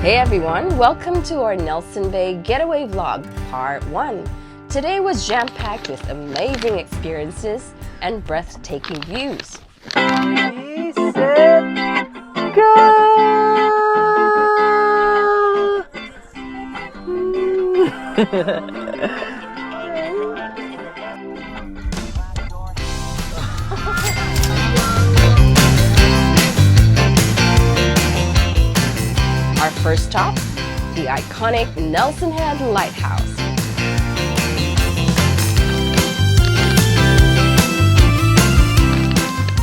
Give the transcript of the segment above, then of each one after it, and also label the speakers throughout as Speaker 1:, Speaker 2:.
Speaker 1: Hey everyone, welcome to our Nelson Bay Getaway vlog, part 1. Today was jam-packed with amazing experiences and breathtaking views.
Speaker 2: Ready, set, go!
Speaker 1: Our first stop, the iconic Nelson Head Lighthouse.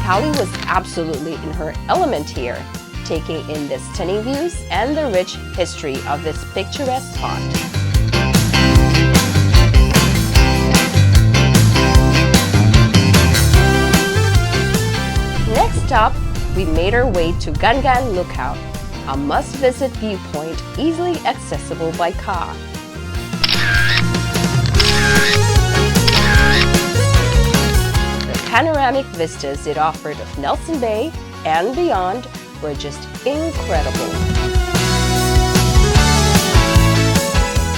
Speaker 1: Callie was absolutely in her element here, taking in the stunning views and the rich history of this picturesque spot. Next stop, we made our way to Gangan Lookout, a must-visit viewpoint easily accessible by car. The panoramic vistas it offered of Nelson Bay and beyond were just incredible.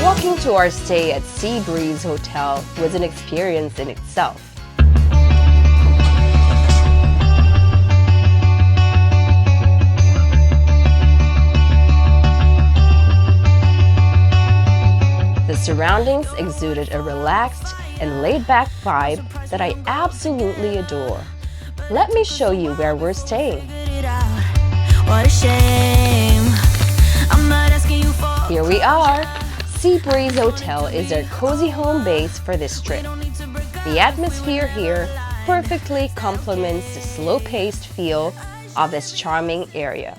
Speaker 1: Walking to our stay at Sea Breeze Hotel was an experience in itself. The surroundings exuded a relaxed and laid-back vibe that I absolutely adore. Let me show you where we're staying. Here we are. Sea Breeze Hotel is our cozy home base for this trip. The atmosphere here perfectly complements the slow-paced feel of this charming area.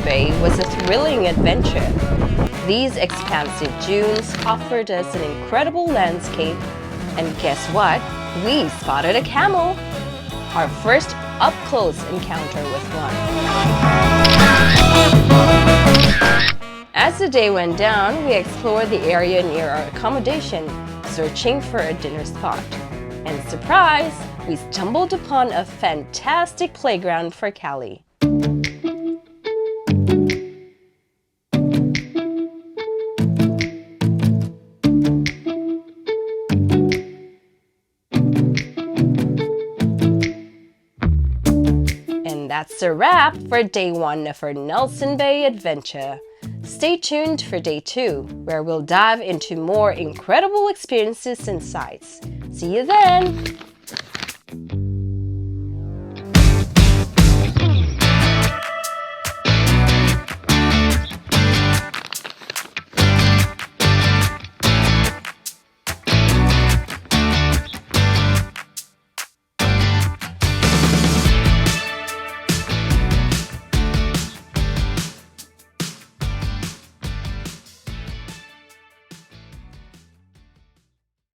Speaker 1: Bay was a thrilling adventure. These expansive dunes offered us an incredible landscape, and guess what? We spotted a camel! Our first up-close encounter with one. As the day went down, we explored the area near our accommodation, searching for a dinner spot. And surprise! We stumbled upon a fantastic playground for Callie. That's a wrap for day 1 of our Nelson Bay adventure. Stay tuned for day 2, where we'll dive into more incredible experiences and sights. See you then!